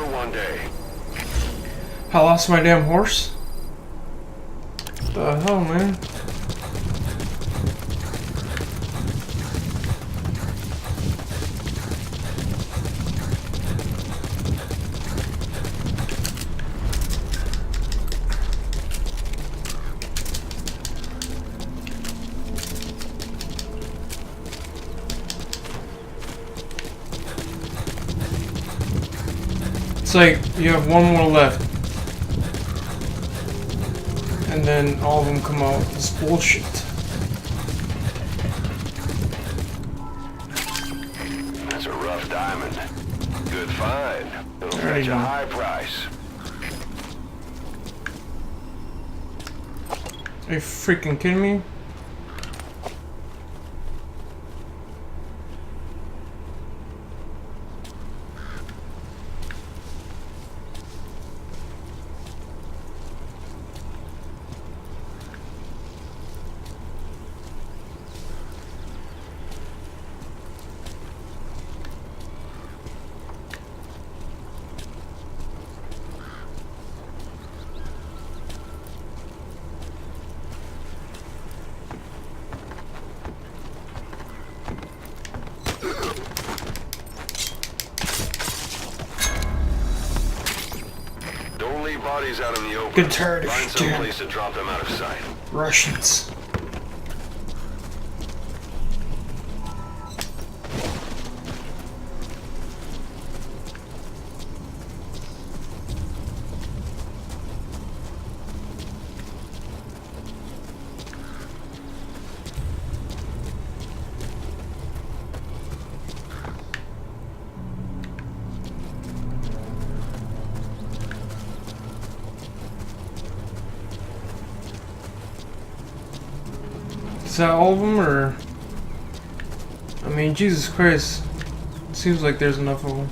for one day. I lost my damn horse? What the hell, man? It's like you have one more left. And then all of them come out. It's bullshit. That's a rough diamond. Good find. It'll fetch a high price. Are you freaking kidding me? Bodies out in the open. Get tired of Find it, some place to drop them out of sight. Russians. Is that all of them, or? I mean, Jesus Christ. It seems like there's enough of them.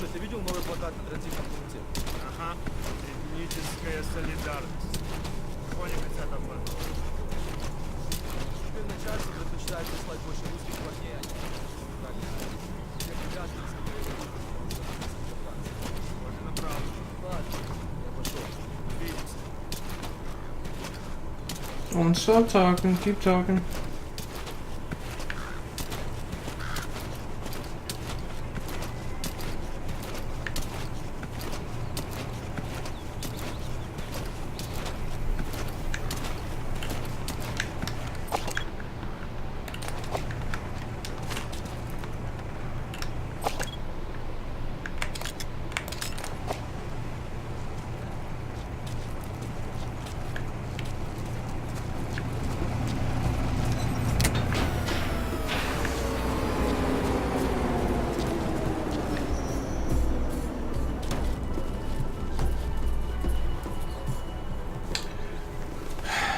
Слушай, ты видел новый плакат на транзитном пункте? Ага. Этническая солидарность. Понял, хотят обмануть. Теперь начальство предпочитает прислать больше русских парней, а не тех ребят, которые Вот это правда. Ладно, я пошел. Видите. Don't stop talking, keep talking.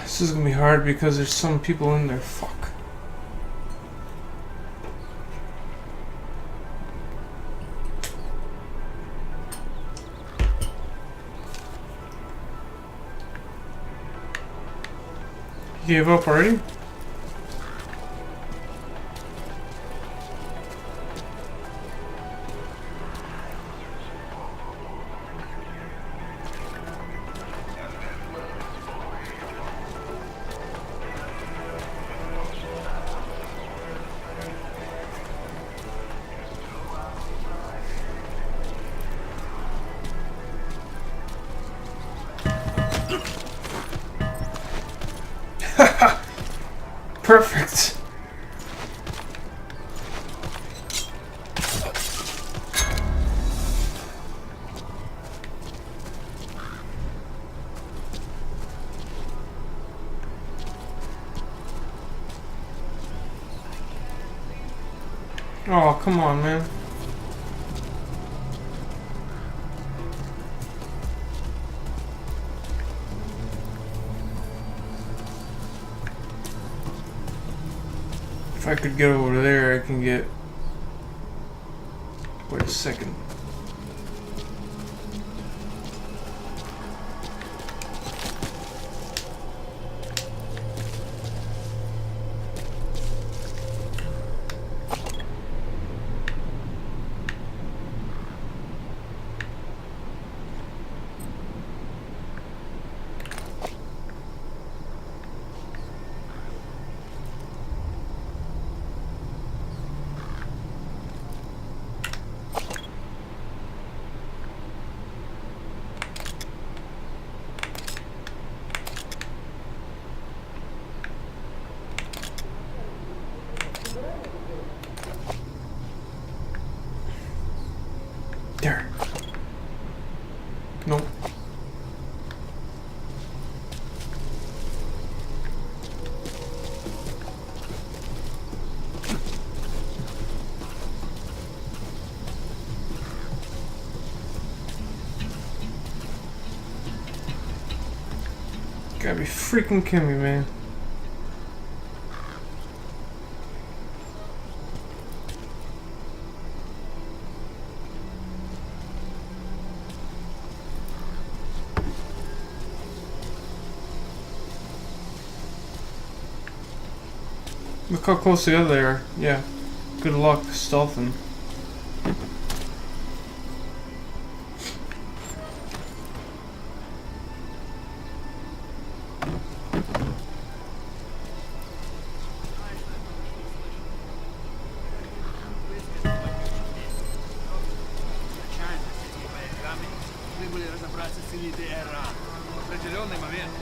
This is gonna be hard because there's some people in there. Fuck. You gave up already? Perfect. Oh, come on, man. If I could get over there, I can get... Wait a second. There. Nope. Gotta be freaking kidding me, man. Look how close together they are. Yeah. Good luck stealthing. Требовали разобраться с элитой ЭРА. В определенный момент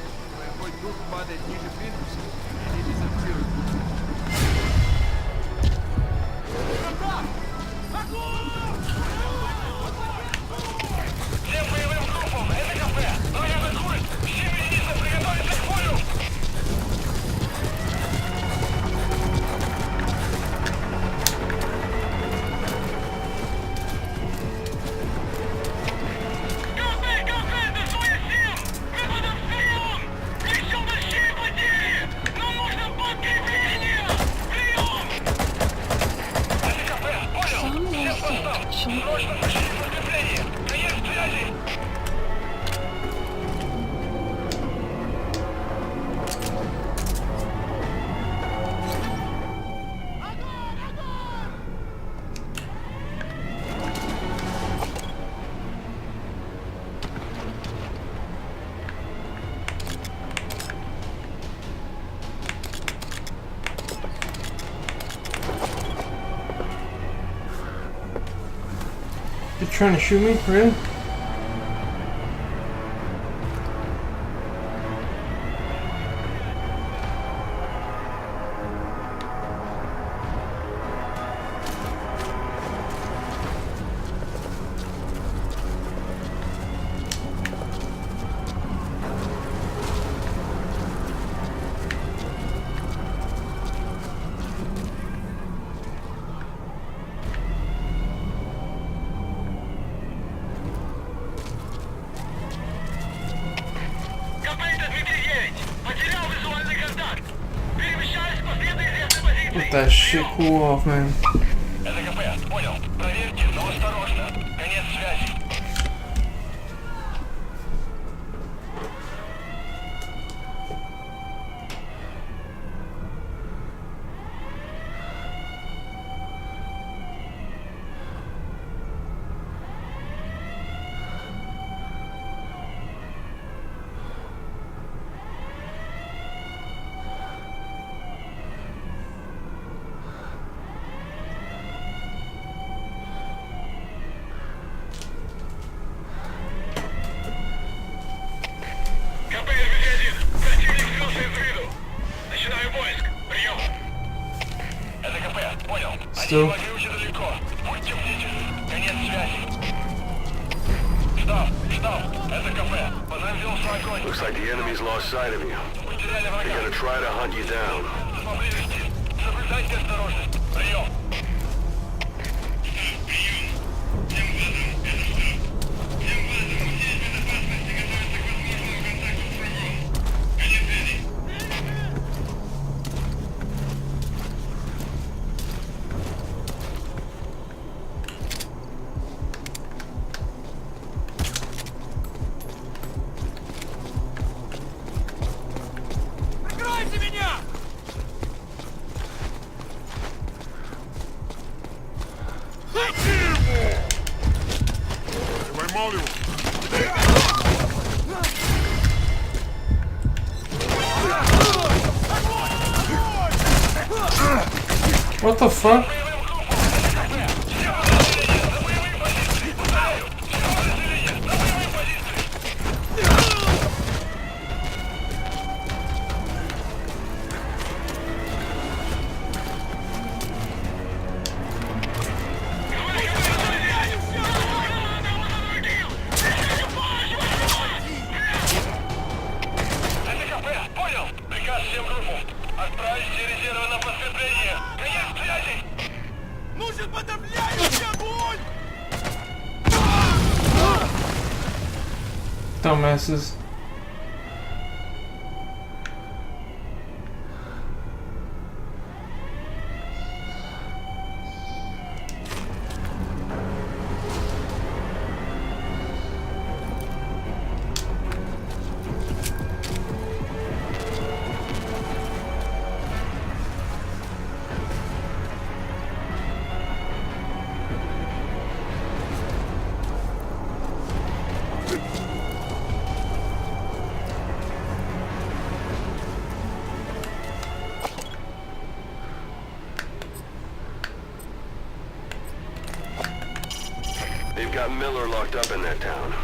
твой дух падает ниже плинтуса, и они дезертируют. Всем боевым группам! Это кафе! Военный курс! Всем единицам приготовиться к бою! Срочно включите подкрепление! Конец связи! You're trying to shoot me, really? Let that shit cool off, man. Это КП, понял. Проверьте, но осторожно. Конец связи. Still. Будьте бдительны. Конец связи. Штаб, это КП. Подразделом огонь. Looks like the enemy's lost sight of you. They're gonna try to hunt you down. Поблизости. Соблюдайте осторожность. Прием. What the fuck? Нужен подавляющий огонь! Dumbasses. They've got Miller locked up in that town.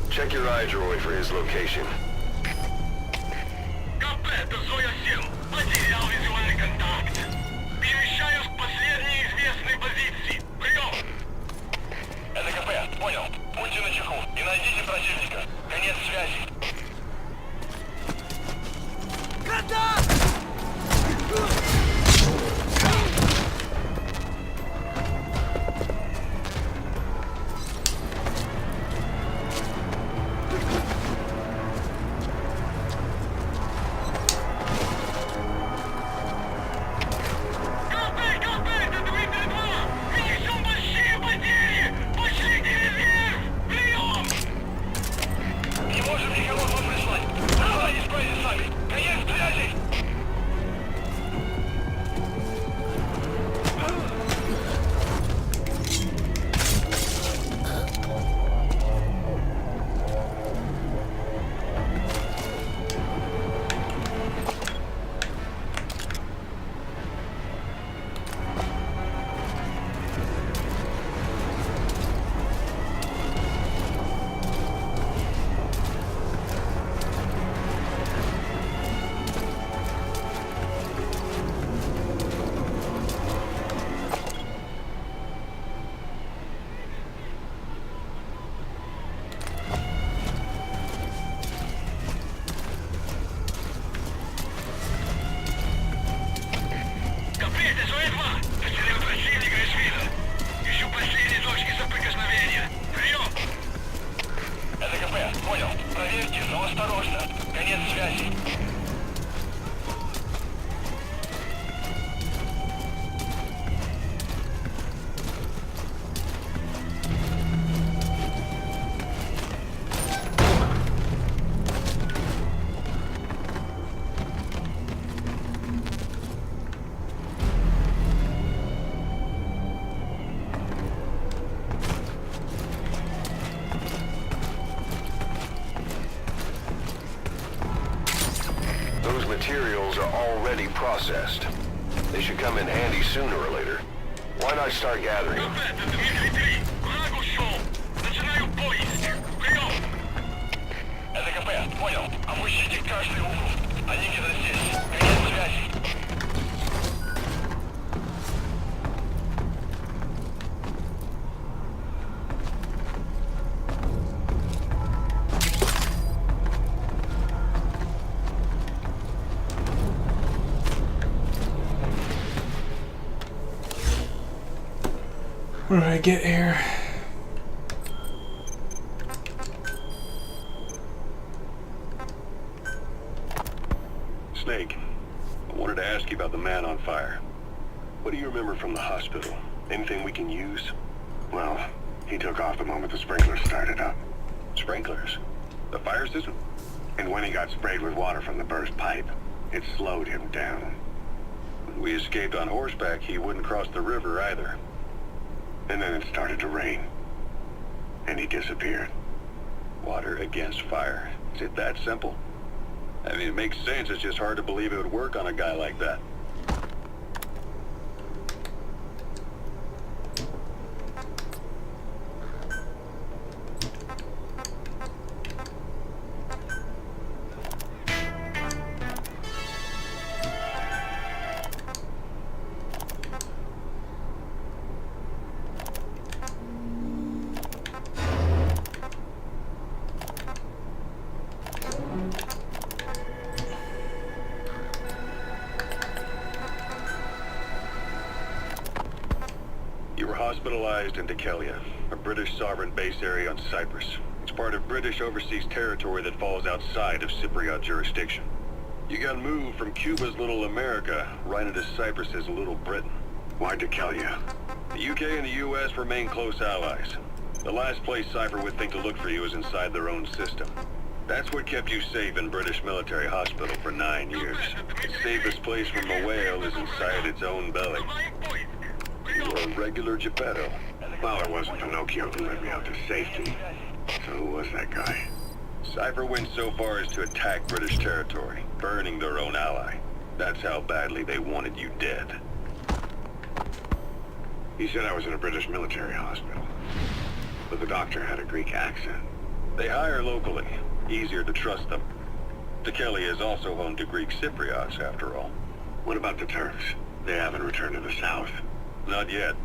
Check your eye droid for his location. КП, это Зоя-7. Потерял визуальный контакт. Перемещаюсь к последней известной позиции. Прием! Это КП, понял. Будьте начеку и найдите противника. Конец связи. Гранат! Those materials are already processed. They should come in handy sooner or later. Why not start gathering them? КП, это Дмитрий 3. Враг ушел. Начинаю поиск. Прием! Это КП, понял. Опустите каждый угол. Они где-то здесь. Конец связи. Where do I get here? Snake, I wanted to ask you about the man on fire. What do you remember from the hospital? Anything we can use? Well, he took off the moment the sprinklers started up. Sprinklers? The fire system? And when he got sprayed with water from the burst pipe, it slowed him down. When we escaped on horseback, he wouldn't cross the river either. And then it started to rain. And he disappeared. Water against fire. Is it that simple? I mean, it makes sense. It's just hard to believe it would work on a guy like that. hospitalized in Dikelia, a British sovereign base area on Cyprus. It's part of British overseas territory that falls outside of Cypriot jurisdiction. You got moved from Cuba's Little America right into Cyprus's Little Britain. Why Dikelia? The UK and the US remain close allies. The last place Cypher would think to look for you is inside their own system. That's what kept you safe in British military hospital for 9 years. The safest place from a whale is inside its own belly. You were a regular Geppetto. Well, it wasn't Pinocchio who led me out to safety. So who was that guy? Cypher went so far as to attack British territory, burning their own ally. That's how badly they wanted you dead. He said I was in a British military hospital. But the doctor had a Greek accent. They hire locally. Easier to trust them. Dikelia is also home to Greek Cypriots, after all. What about the Turks? They haven't returned to the south. Not yet.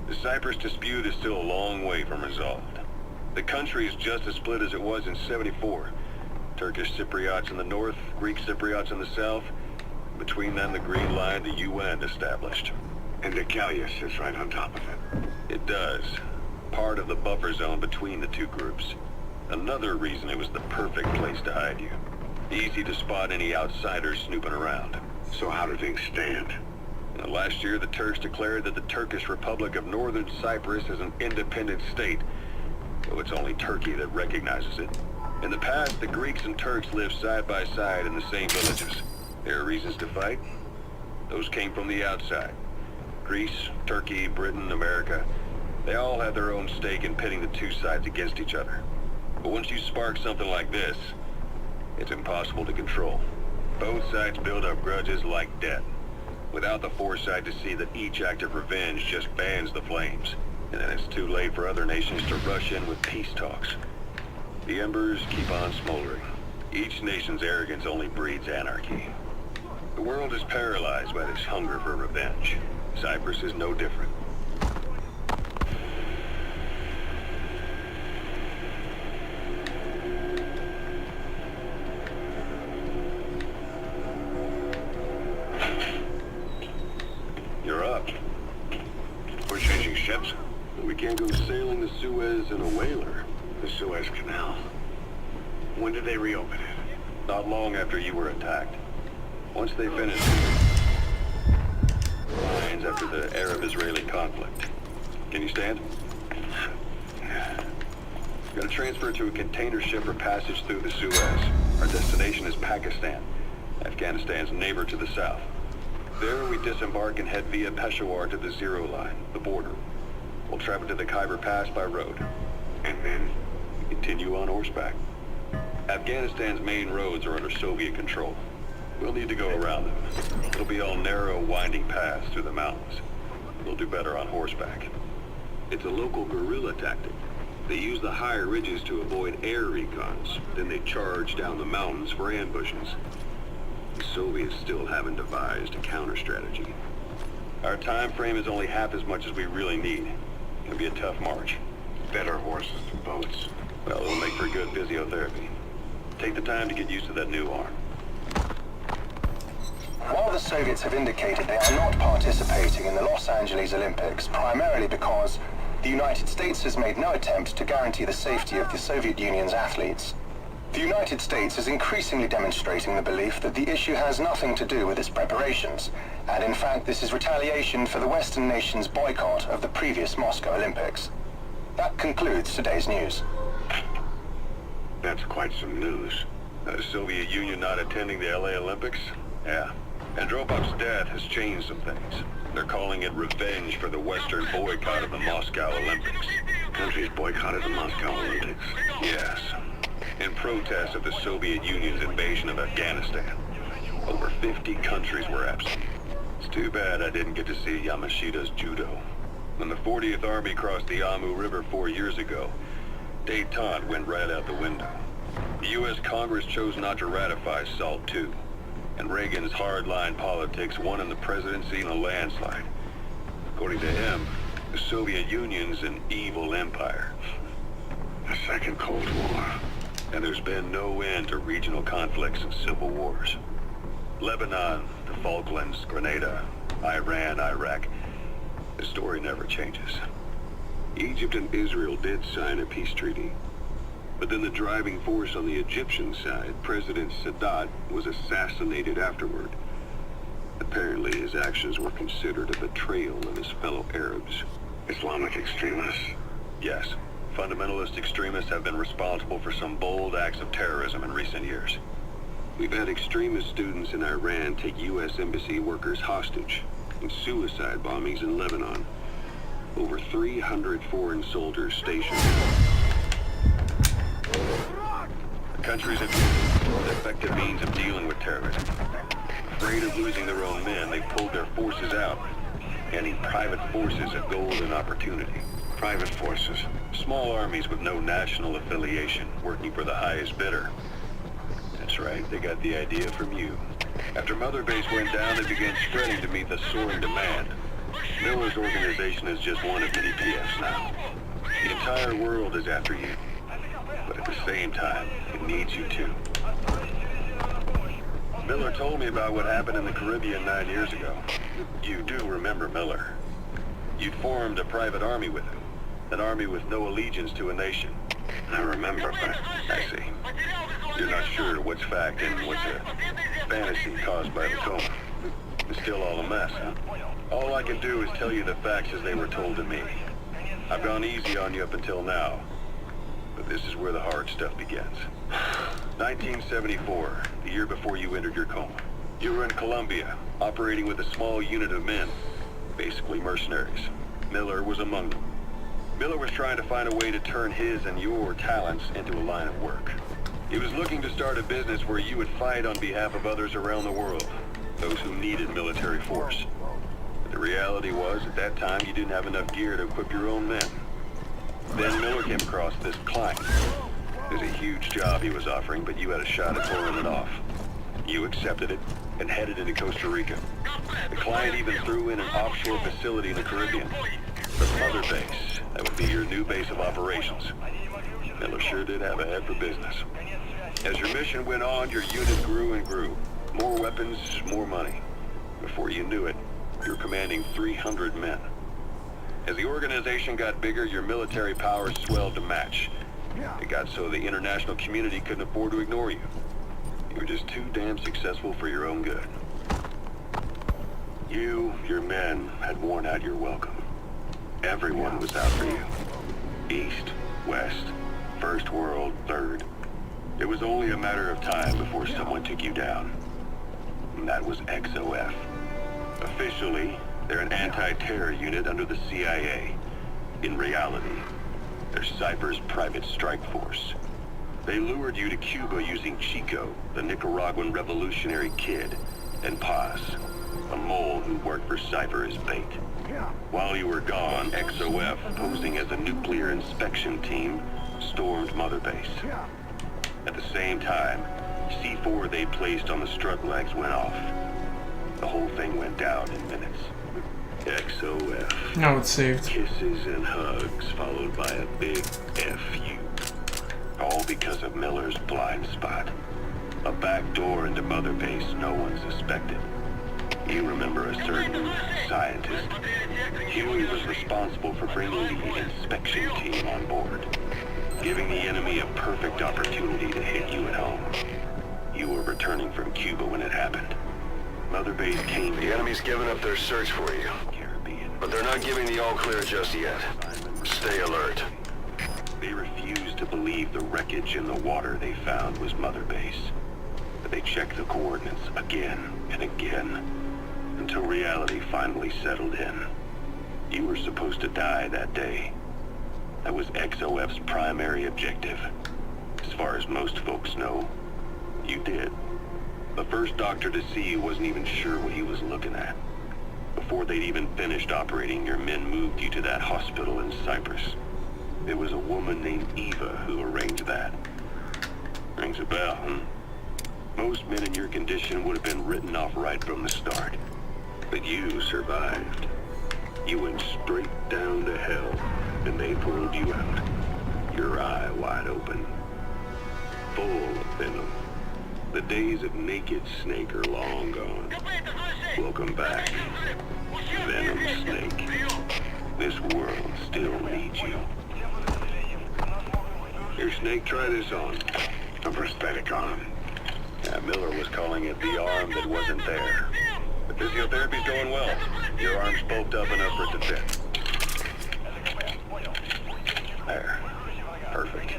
The Cyprus dispute is still a long way from resolved. The country is just as split as it was in '74. Turkish Cypriots in the north, Greek Cypriots in the south. Between them, the Green Line, the UN established. And Dikelia sits right on top of it. It does. Part of the buffer zone between the two groups. Another reason it was the perfect place to hide you. Easy to spot any outsiders snooping around. So how do things stand? Last year, the Turks declared that the Turkish Republic of Northern Cyprus is an independent state, though it's only Turkey that recognizes it. In the past, the Greeks and Turks lived side by side in the same villages. There are reasons to fight. Those came from the outside. Greece, Turkey, Britain, America, they all had their own stake in pitting the two sides against each other. But once you spark something like this, it's impossible to control. Both sides build up grudges like debt, without the foresight to see that each act of revenge just fans the flames. And then it's too late for other nations to rush in with peace talks. The embers keep on smoldering. Each nation's arrogance only breeds anarchy. The world is paralyzed by this hunger for revenge. Cyprus is no different. You're up. We're changing ships? We can't go sailing the Suez in a whaler. The Suez Canal. When did they reopen it? Not long after you were attacked. Once they finished lines after the Arab-Israeli conflict. Can you stand? Got to transfer to a container ship for passage through the Suez. Our destination is Pakistan, Afghanistan's neighbor to the south. There we disembark and head via Peshawar to the Zero Line, the border. We'll travel to the Khyber Pass by road. And then? Continue on horseback. Afghanistan's main roads are under Soviet control. We'll need to go around them. It'll be all narrow, winding paths through the mountains. We'll do better on horseback. It's a local guerrilla tactic. They use the higher ridges to avoid air recons. Then they charge down the mountains for ambushes. The Soviets still haven't devised a counter-strategy. Our time frame is only half as much as we really need. It'll be a tough march. Better horses than boats. Well, it'll make for good physiotherapy. Take the time to get used to that new arm. While the Soviets have indicated they are not participating in the Los Angeles Olympics, primarily because the United States has made no attempt to guarantee the safety of the Soviet Union's athletes, the United States is increasingly demonstrating the belief that the issue has nothing to do with its preparations, and in fact this is retaliation for the Western nations' boycott of the previous Moscow Olympics. That concludes today's news. That's quite some news. The Soviet Union not attending the LA Olympics? Yeah. Andropov's death has changed some things. They're calling it revenge for the Western boycott of the Moscow Olympics. Countries boycotted the Moscow Olympics. Yes. In protest of the Soviet Union's invasion of Afghanistan. Over 50 countries were absent. It's too bad I didn't get to see Yamashita's judo. When the 40th Army crossed the Amu River 4 years ago, détente went right out the window. The U.S. Congress chose not to ratify SALT II, and Reagan's hardline politics won in the presidency in a landslide. According to him, the Soviet Union's an evil empire. The Second Cold War. And there's been no end to regional conflicts and civil wars. Lebanon, the Falklands, Grenada, Iran, Iraq. The story never changes. Egypt and Israel did sign a peace treaty. But then the driving force on the Egyptian side, President Sadat, was assassinated afterward. Apparently his actions were considered a betrayal of his fellow Arabs. Islamic extremists? Yes, fundamentalist extremists have been responsible for some bold acts of terrorism in recent years. We've had extremist students in Iran take U.S. embassy workers hostage, and suicide bombings in Lebanon. Over 300 foreign soldiers stationed. The countries have used effective means of dealing with terrorism. Afraid of losing their own men, they pulled their forces out, handing private forces a golden opportunity. Private forces. Small armies with no national affiliation, working for the highest bidder. That's right, they got the idea from you. After Mother Base went down, they began spreading to meet the soaring demand. Miller's organization is just one of many PFs now. The entire world is after you. But at the same time, it needs you too. Miller told me about what happened in the Caribbean 9 years ago. You do remember Miller. You formed a private army with him. An army with no allegiance to a nation. I remember, but I see. You're not sure what's fact and what's a fantasy caused by the coma. It's still all a mess, huh? All I can do is tell you the facts as they were told to me. I've gone easy on you up until now. But this is where the hard stuff begins. 1974, the year before you entered your coma. You were in Colombia, operating with a small unit of men. Basically mercenaries. Miller was among them. Miller was trying to find a way to turn his and your talents into a line of work. He was looking to start a business where you would fight on behalf of others around the world, those who needed military force. But the reality was, at that time, you didn't have enough gear to equip your own men. Then Miller came across this client. It was a huge job he was offering, but you had a shot at pulling it off. You accepted it and headed into Costa Rica. The client even threw in an offshore facility in the Caribbean. The Mother Base, that would be your new base of operations. Miller sure did have a head for business. As your mission went on, your unit grew and grew. More weapons, more money. Before you knew it, you were commanding 300 men. As the organization got bigger, your military powers swelled to match. It got so the international community couldn't afford to ignore you. You were just too damn successful for your own good. You, your men, had worn out your welcome. Everyone was out for you. East, West, First World, Third. It was only a matter of time before someone took you down. And that was XOF. Officially, they're an anti-terror unit under the CIA. In reality, they're Cypher's private strike force. They lured you to Cuba using Chico, the Nicaraguan revolutionary kid, and Paz, a mole who worked for Cypher as bait. While you were gone, XOF, posing as a nuclear inspection team, stormed Mother Base. At the same time, C4 they placed on the strut legs went off. The whole thing went down in minutes. XOF. Now it's saved. Kisses and hugs, followed by a big F-U. All because of Miller's blind spot. A back door into Mother Base no one suspected. You remember a certain scientist. Huey was responsible for bringing the inspection team on board, giving the enemy a perfect opportunity to hit you at home. You were returning from Cuba when it happened. Mother Base came. The enemy's given up their search for you, Caribbean. but they're not giving the all-clear just yet. Stay alert. They refused to believe the wreckage in the water they found was Mother Base. But they checked the coordinates again and again, until reality finally settled in. You were supposed to die that day. That was XOF's primary objective. As far as most folks know, you did. The first doctor to see you wasn't even sure what he was looking at. Before they'd even finished operating, your men moved you to that hospital in Cyprus. It was a woman named Eva who arranged that. Rings a bell, huh? Most men in your condition would have been written off right from the start. But you survived. You went straight down to hell, and they pulled you out. Your eye wide open. Full of venom. The days of Naked Snake are long gone. Welcome back, Venom Snake. This world still needs you. Snake, try this on. A prosthetic arm. Yeah, Miller was calling it the arm that wasn't there. The physiotherapy's going well. Your arm's bulked up enough for it to fit. There. Perfect.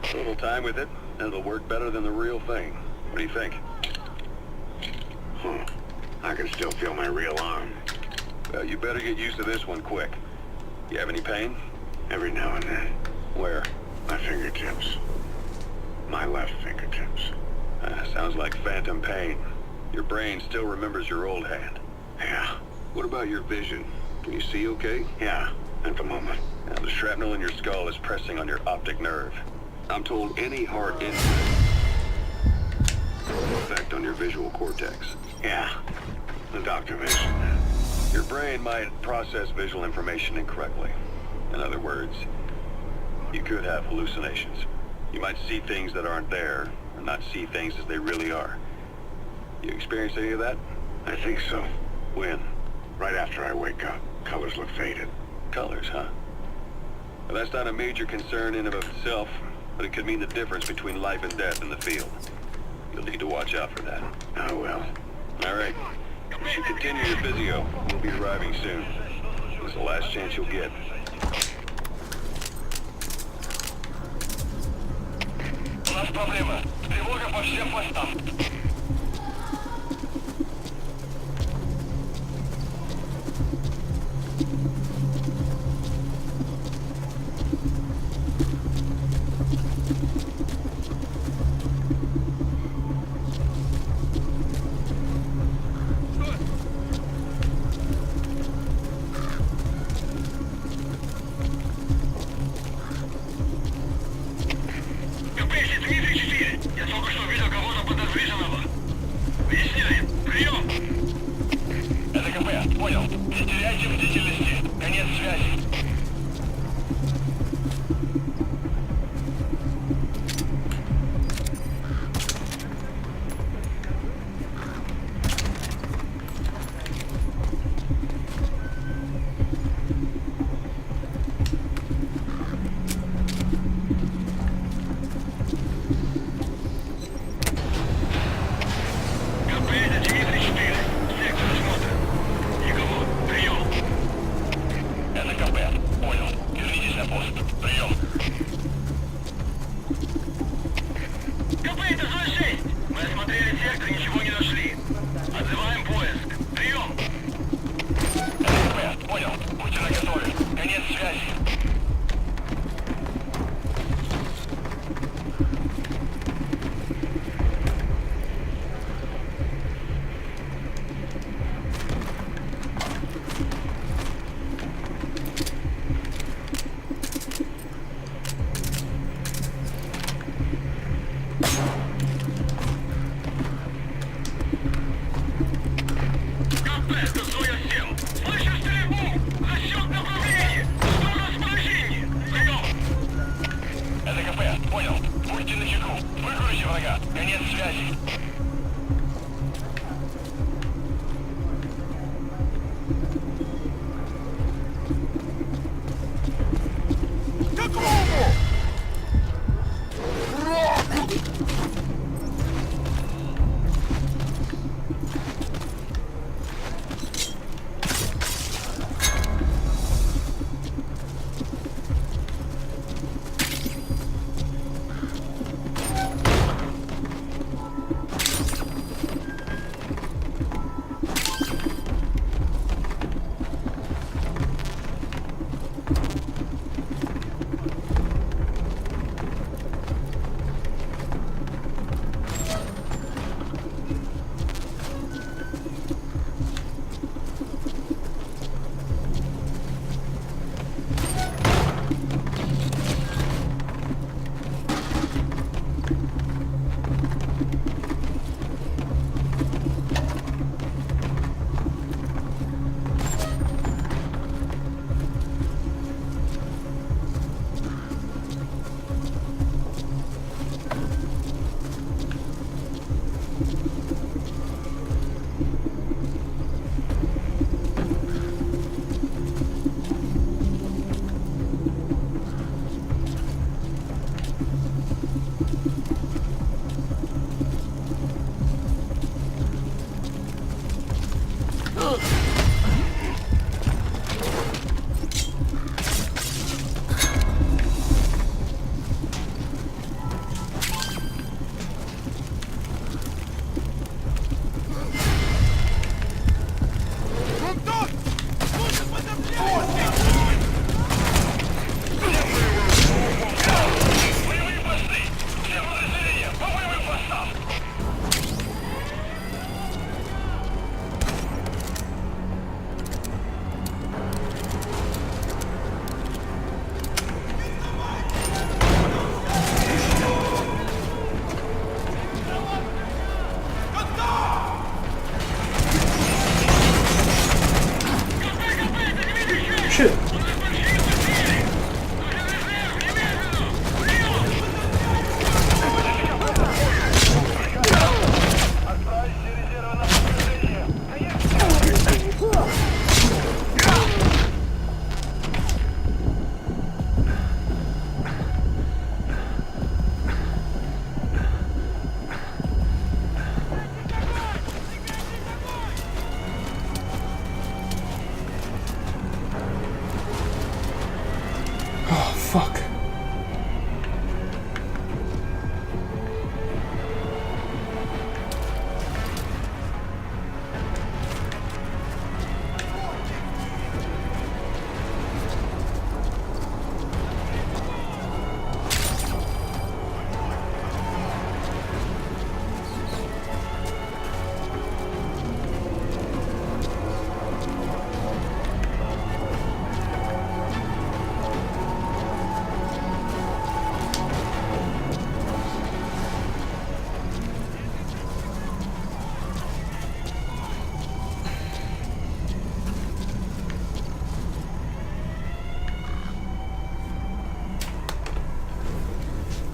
A little time with it, and it'll work better than the real thing. What do you think? I can still feel my real arm. Well, you better get used to this one quick. You have any pain? Every now and then. Where? My fingertips. My left fingertips. Sounds like phantom pain. Your brain still remembers your old hand. Yeah. What about your vision? Can you see okay? Yeah. At the moment. Now, the shrapnel in your skull is pressing on your optic nerve. I'm told any heart injury will effect on your visual cortex. Yeah. The doctor mentioned that. Your brain might process visual information incorrectly. In other words, you could have hallucinations. You might see things that aren't there, or not see things as they really are. You experience any of that? I think so. When? Right after I wake up. Colors look faded. Colors, huh? Well, that's not a major concern in and of itself, but it could mean the difference between life and death in the field. You'll need to watch out for that. I will. All right. You should continue your physio. We'll be arriving soon. It's the last chance you'll get. У нас проблема. Тревога по всем постам. Я только что видел кого-то подозрительного. Выясняем. Прием. Это КП. Понял. Не теряйте бдительности. Конец связи. КП, это 934. Сектор осмотра. Никого. Прием. shit. Oh, fuck.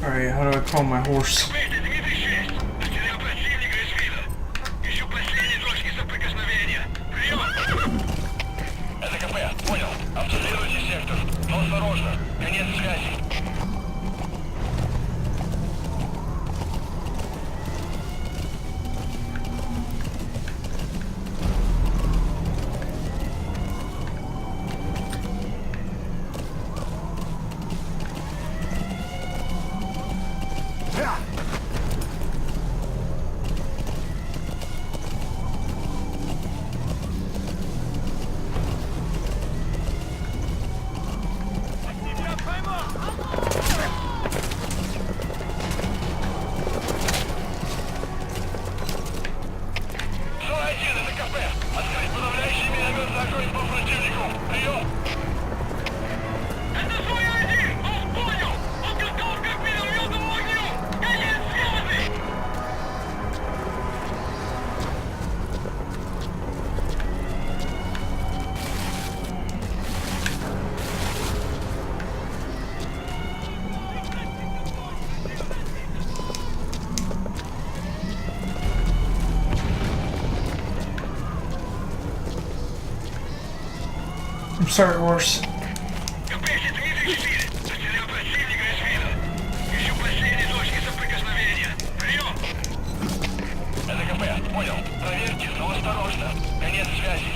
Alright, how do I call my horse? Это КП, понял. Обследуйте сектор. Но осторожно, конец связи. I'm sorry, horse. Это КП, понял. Проверьте, но осторожно. Конец связи.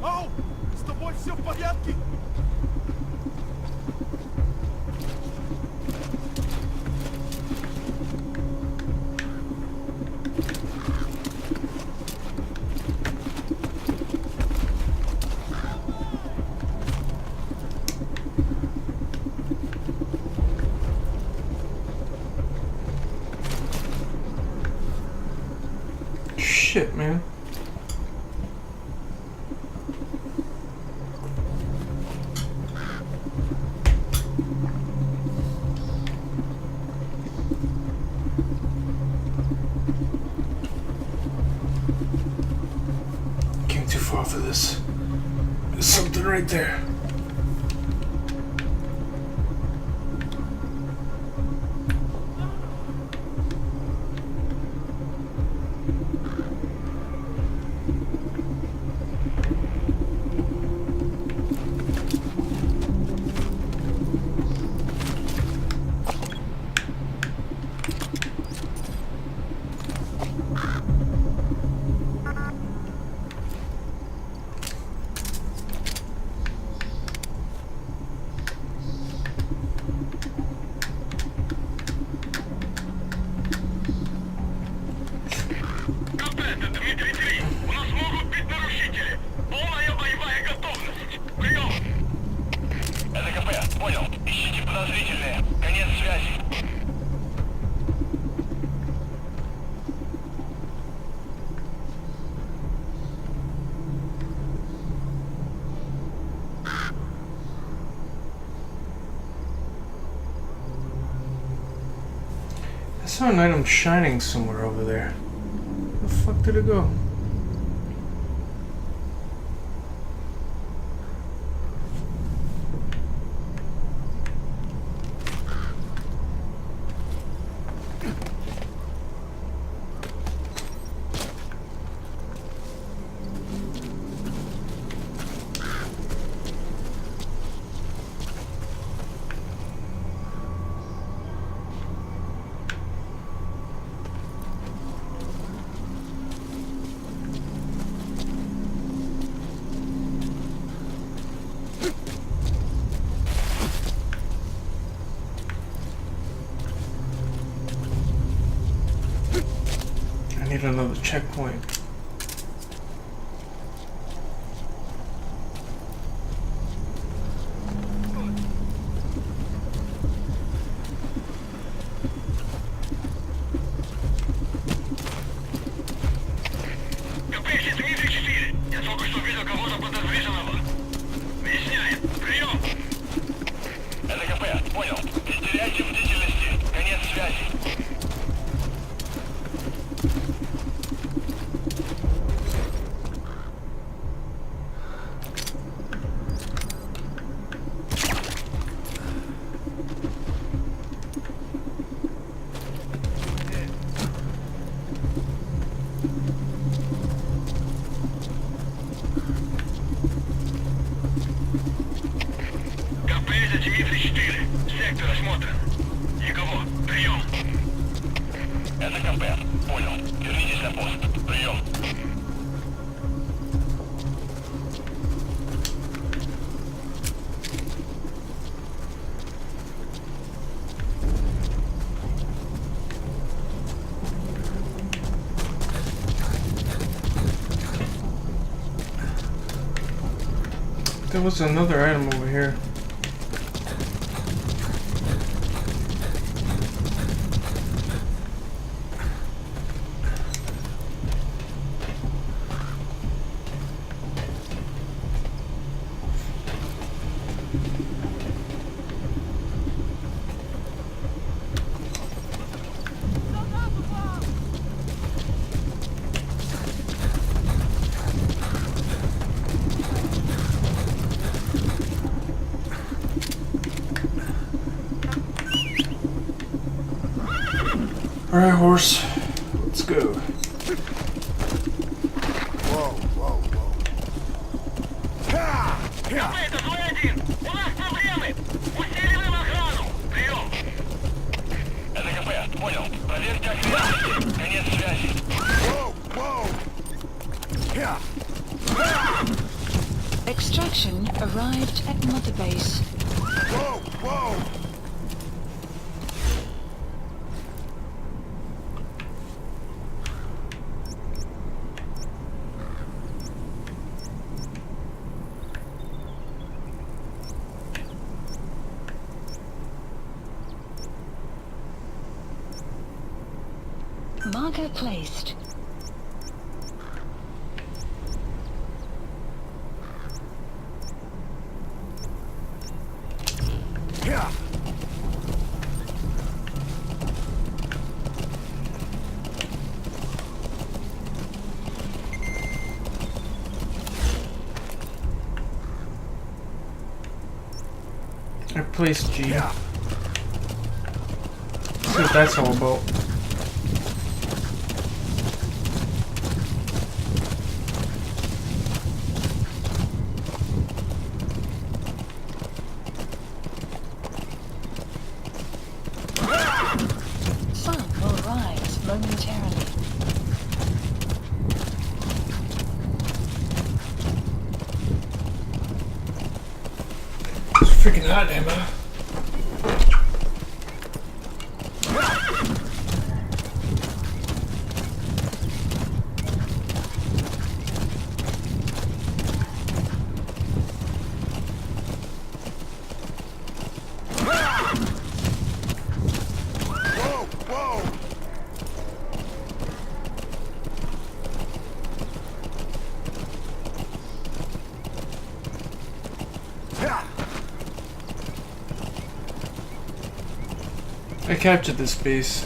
Ау! С тобой все в порядке? Shit, man. Came too far for this. There's something right there. I saw an item shining somewhere over there. Where the fuck did it go? I need another checkpoint. КП-6 Дмитрий 4. Я только что видел кого-то подозрительного. Выясняем. Прием. Это КП. Понял. Не теряйте бдительности. Конец связи. КП-6 Дмитрий 4. Сектор осмотрен. Никого. Прием. Это КП. Понял. Вернитесь на пост. Прием. There was another item over here. Alright, horse. Let's go. КП, это твой один! У нас проблемы! Усиливаем охрану! Прием! Это КП, понял. Проверьте окрестности. Конец связи. Extraction arrived at Mother Base. Whoa, whoa! Marker placed. Yeah. I placed G. Yeah. See what that's all about. Sun will rise momentarily. It's freaking hot, Emma. Whoa, whoa! Yeah. I captured this base.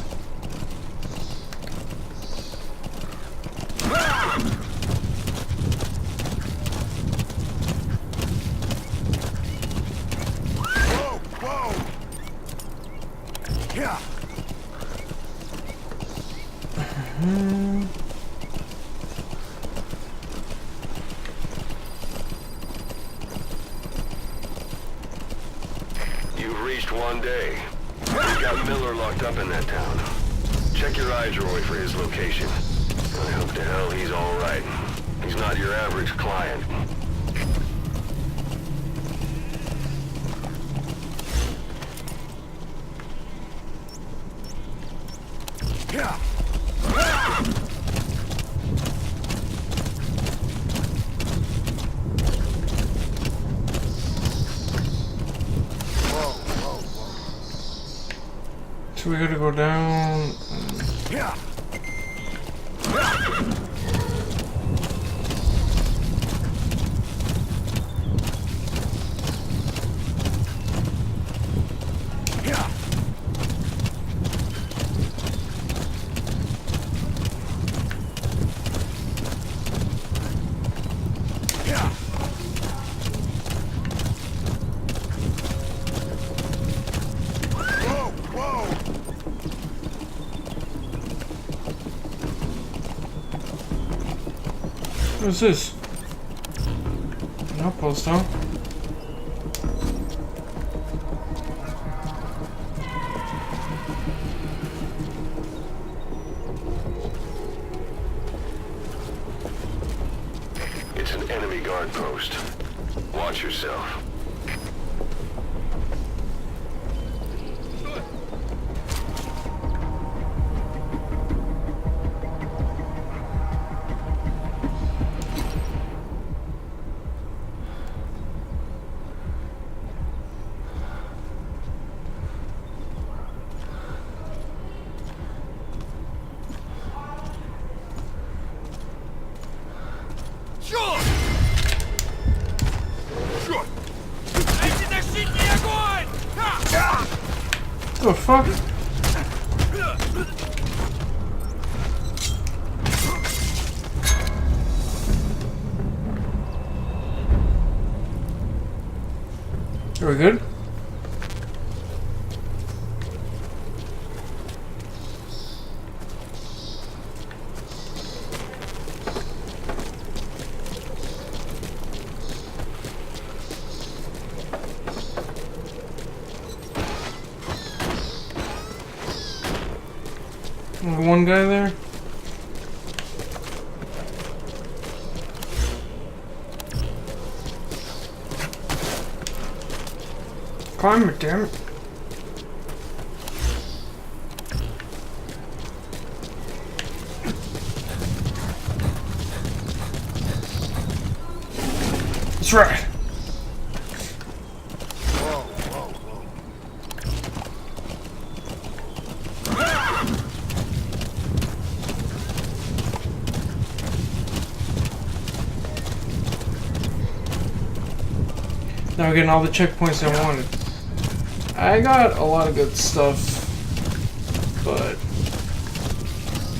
Whoa, whoa! Yeah. You've reached one day. You've got Miller locked up in that town. Check your eyes, Roy, for his location. I hope to hell he's all right. He's not your average client. Yeah. Whoa, whoa, whoa. So we gotta go down. Yeah. Yeah. Yeah. Whoa, whoa! What's this? An outpost, huh? It's an enemy guard post. Watch yourself. Черт! Черт! Дайте защитный огонь! The fuck? Are we good? One guy there? Climb it, damn it. That's right. Now we're getting all the checkpoints I wanted. I got a lot of good stuff, but I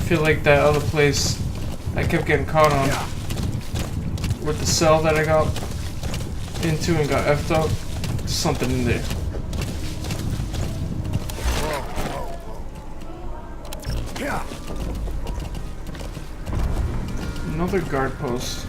feel like that other place I kept getting caught on with the cell that I got into and got effed up. There's something in there. Another guard post.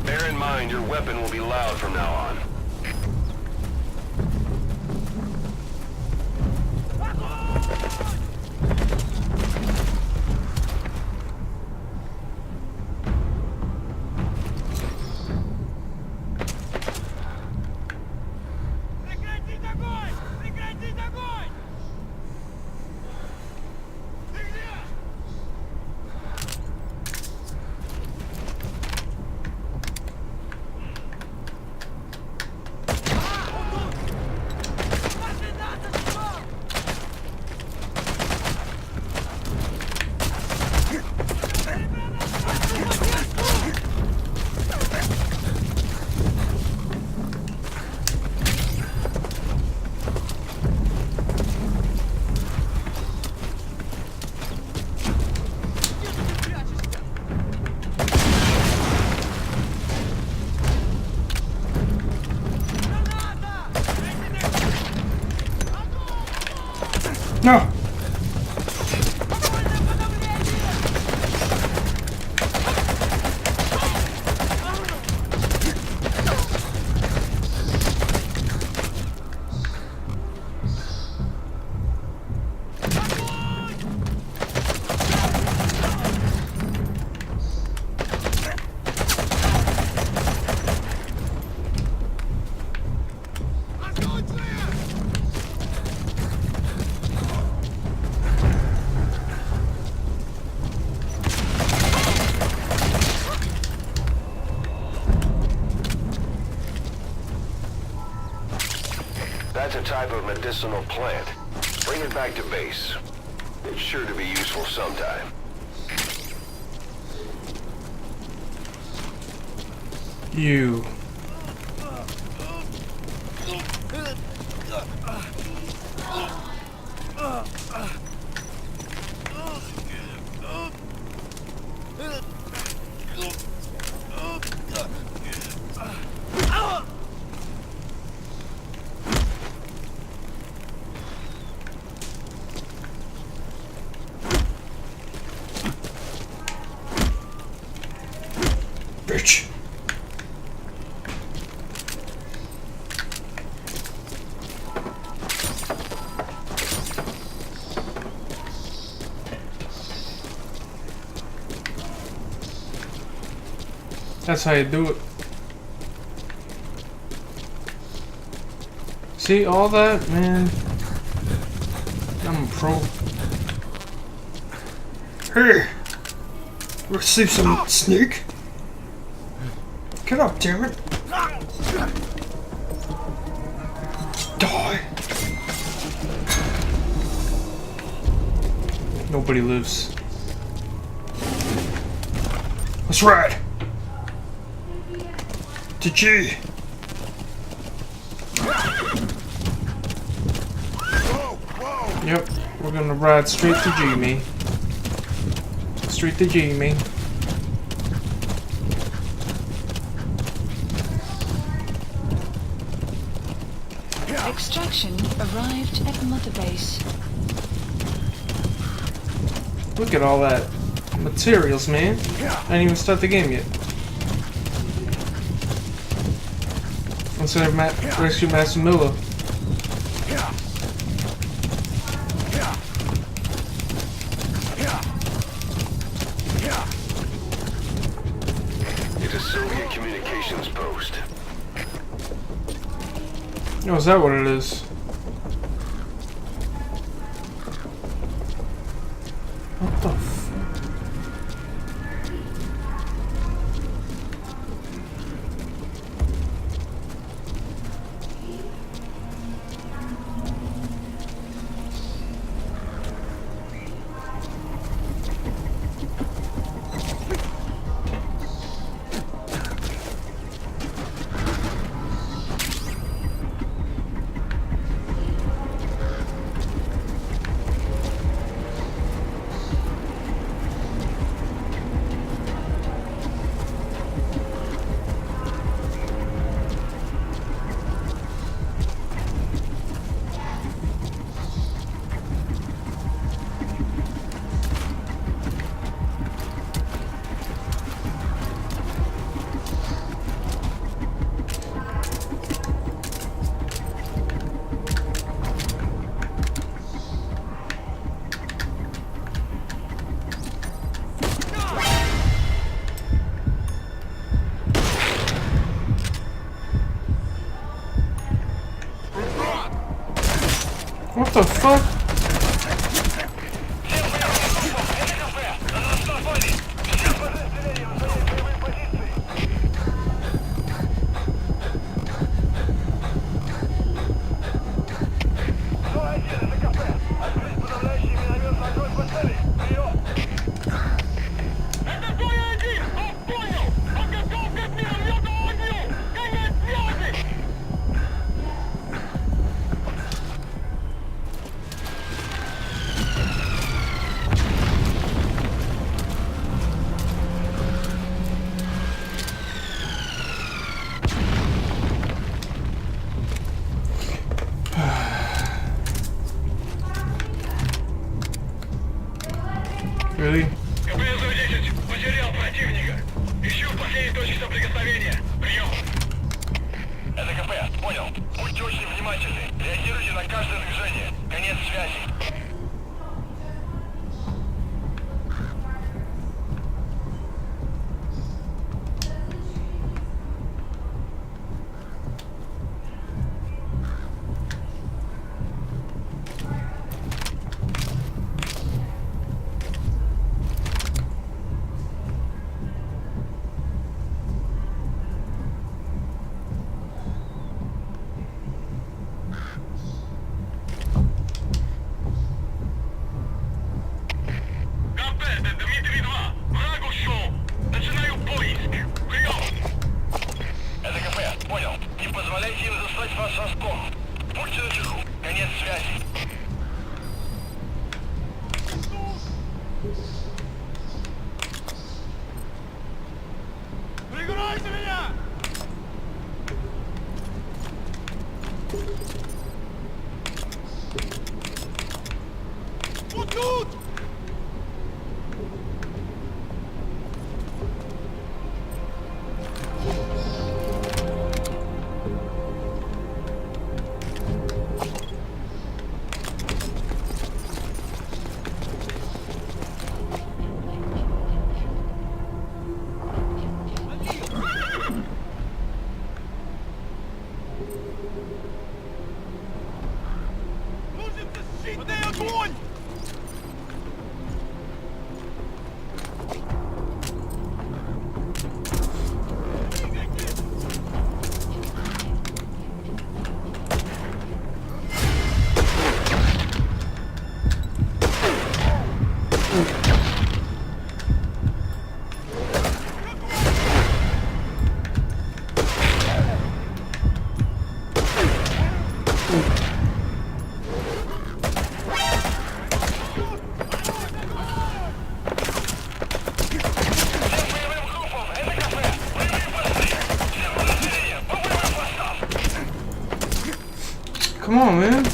Bear in mind, your weapon will be loud from now on. Прекратить огонь! Прекратить огонь! Ты где? No! That's a type of medicinal plant. Bring it back to base. It's sure to be useful sometime. You. Bitch. That's how you do it. See all that, man? I'm a pro. Hey! Receive some sneak? Get up, damn it! Die! Nobody lives. That's right! To G! Yep, we're gonna ride straight to G, me. Straight to G, me. Extraction arrived at Mother Base. Look at all that materials, man. I didn't even start the game yet. Let's rescue Master Miller. It's a Soviet communications post. Oh, is that what it is? What the f... What the fuck? Это Зоя-1! Понял! Подготовка к минометному огню! Конец связи! Really? КПС-10, потерял противника. Ищу последней точки соприкосновения. Прием. Это КП, понял. Будьте очень внимательны. Реагируйте на каждое движение. Конец связи. Прикройте меня! Вот тут! Нужен защитный огонь! Come on, man.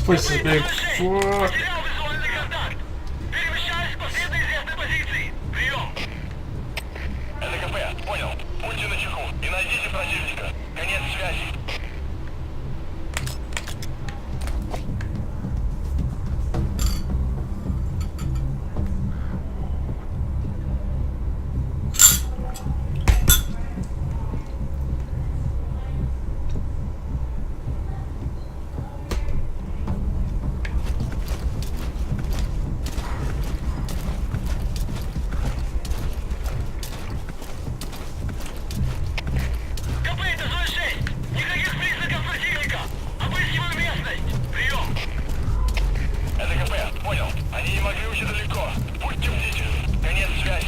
place is big. Fuck. Потерял визуальный контакт. Перемещаюсь к последней известной позиции. Прием. Это КП, понял. Будьте начеку и найдите противника. Конец связи. КП, это зона 6. Никаких признаков противника. Обыскиваю местность. Прием. Это КП, понял. Они не могли уйти далеко. Будьте бдительны. Конец связи.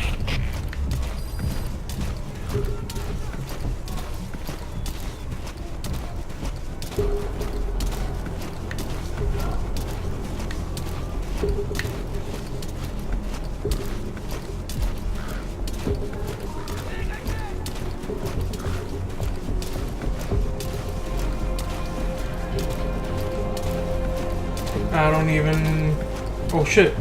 I don't even... Oh shit.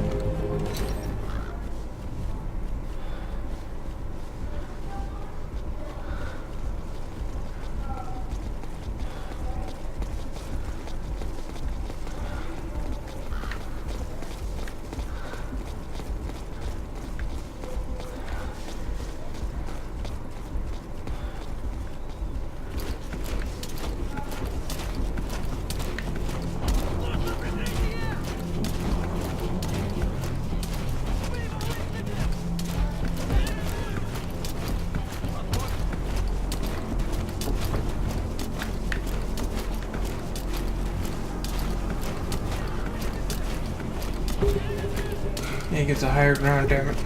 He gets a higher ground, damn it.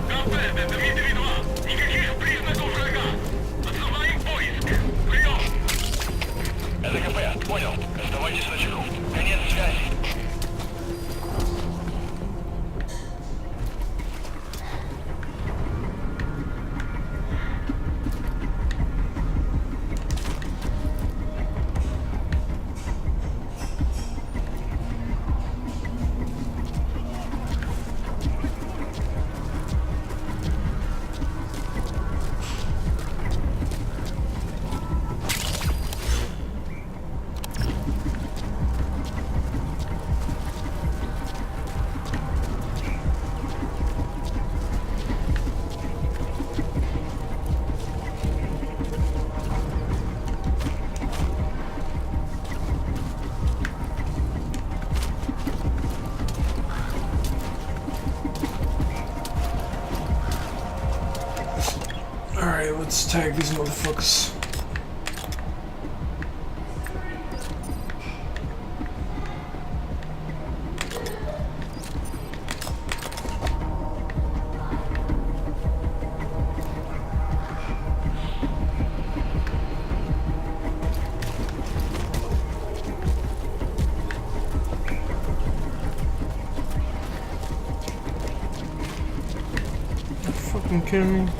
КП, это Дмитрий 2. Никаких признаков врага. Отзываем поиск. Прием. Это КП, понял. Оставайтесь начеку. Конец связи. Alright, let's tag these motherfuckers. You fucking kidding me?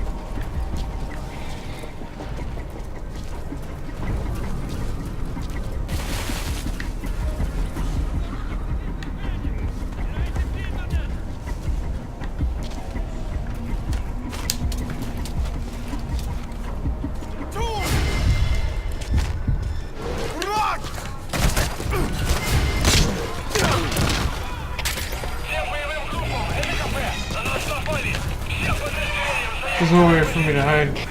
There's nowhere for me to hide.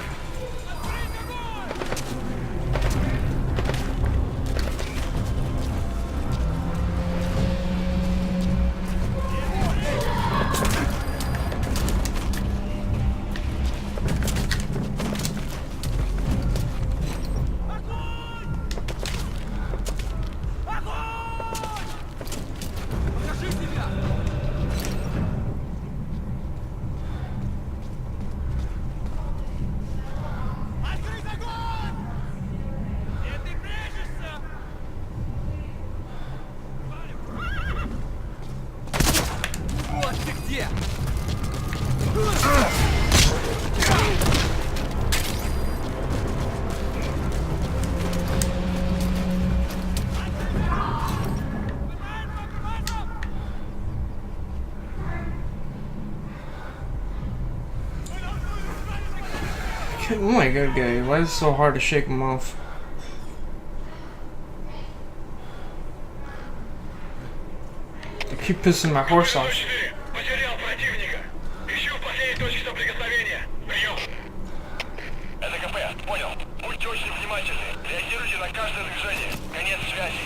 Oh my god, guy, why is it so hard to shake him off? I keep pissing my horse off. Потерял противника. Ищу в последней точке соприкосновения. Прием. Это КП. Понял. Будьте очень внимательны. Реагируйте на каждое движение. Конец связи.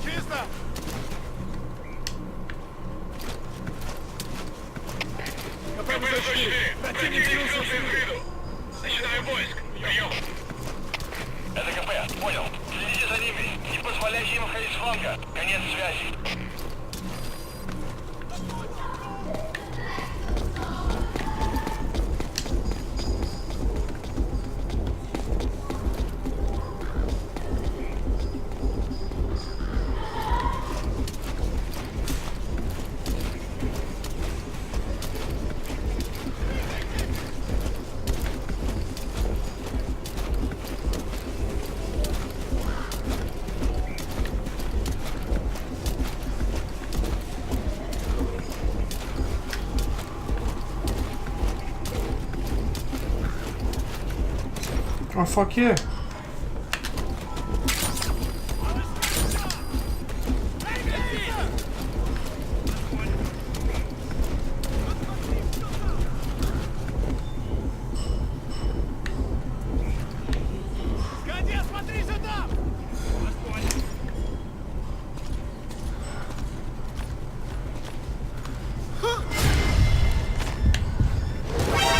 Чисто! КП 4. Противник скрылся из виду. Начинаю поиск. Прием. Это КП. Понял. Следите за ними. Не позволяйте им входить с фланга. Конец связи. Oh fuck yeah. Кадет, смотри сюда!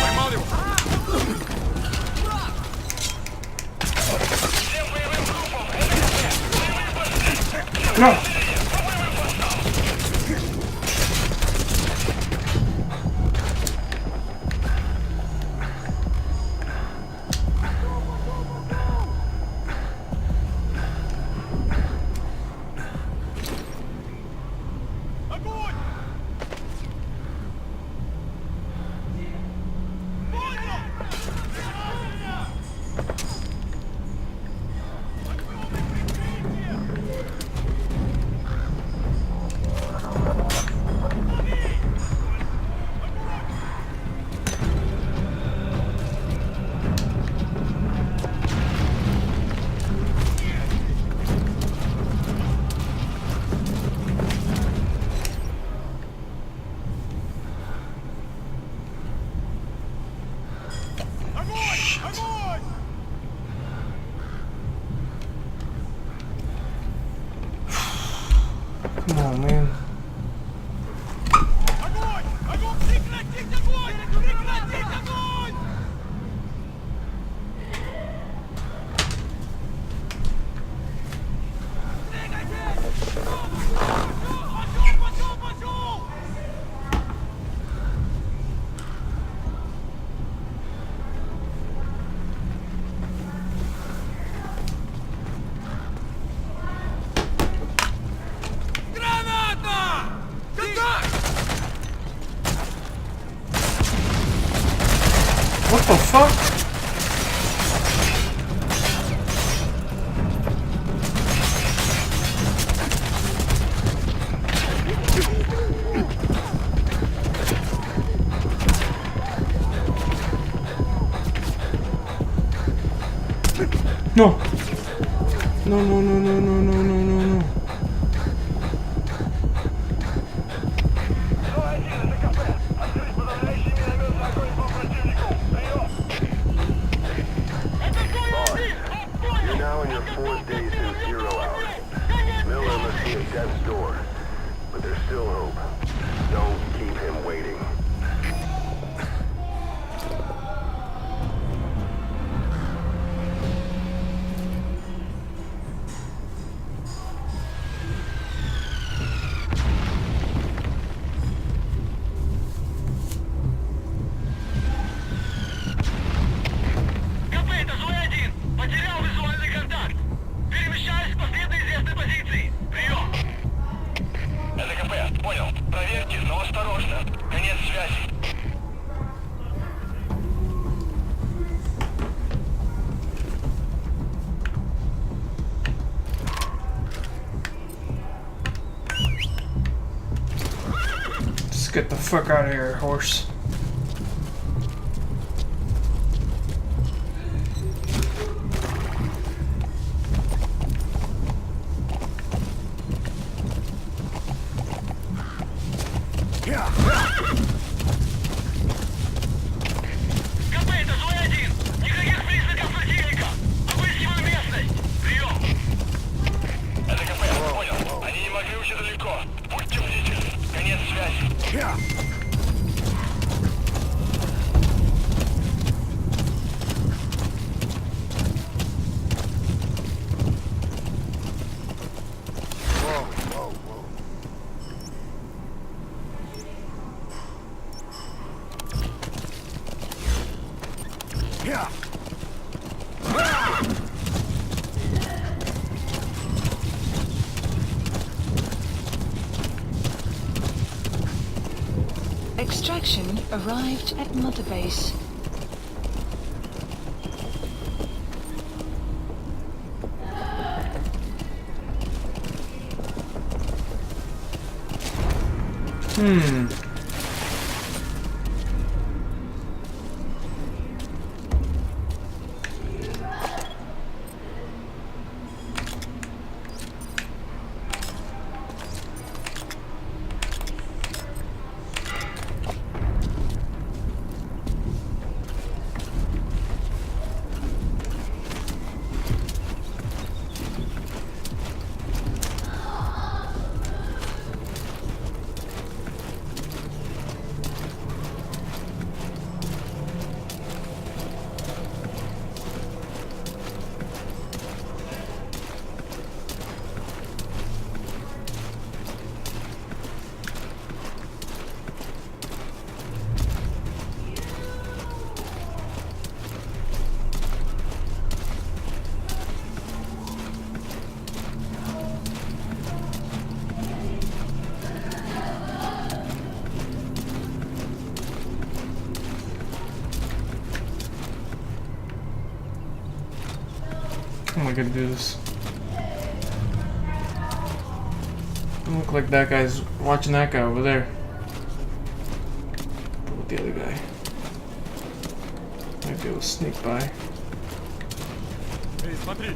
Поймал его! No! Огонь! Огонь! Come on, man. Огонь! Огонь! Прекратить огонь! Прекратить огонь! Пошел! Граната! Контакт! What the fuck? No! No, no, no, no, no, no, no, no, no. You're now in your 4th day since 0 hours. Miller must be at death's door, but there's still hope. Don't keep him waiting. Let's get the fuck out of here, horse. КП, это злой один! Никаких признаков противника! Обыски мою местность! Прием! Это КП, понял. Они не могли уйти далеко. Будьте бдительны. Конец связи. Extraction arrived at Mother Base. How am I gonna do this? Doesn't look like that guy's watching that guy over there. But with the other guy. Might be able to sneak by. Эй, смотри!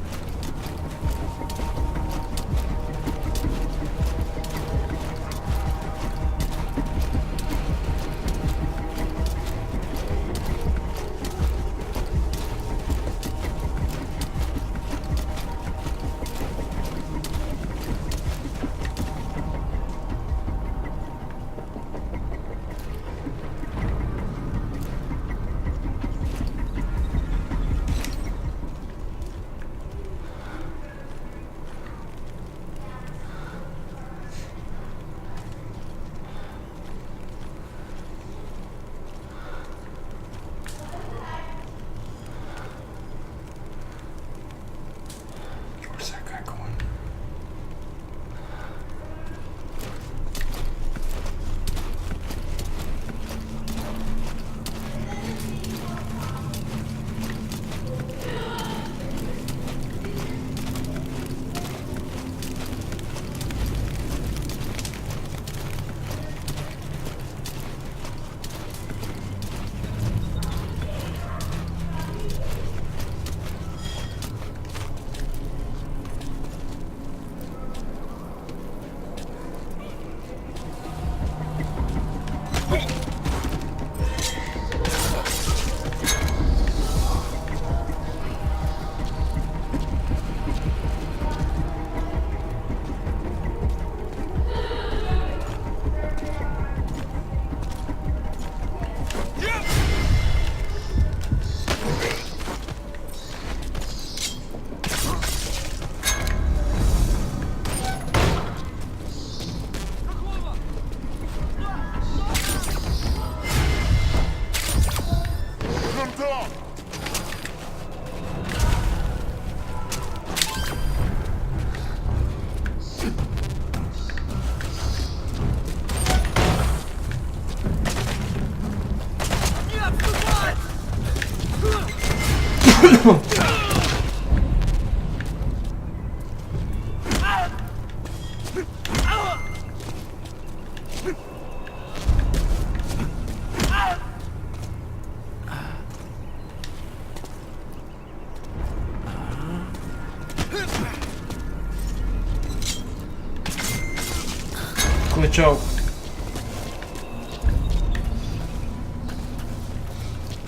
glitch out.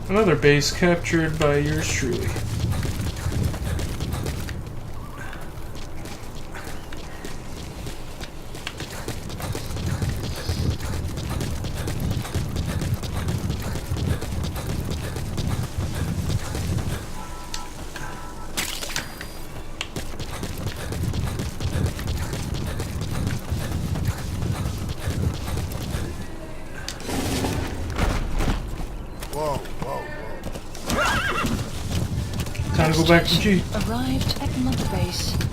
Another base captured by yours truly. Time to go back to G. Arrived at Mother Base.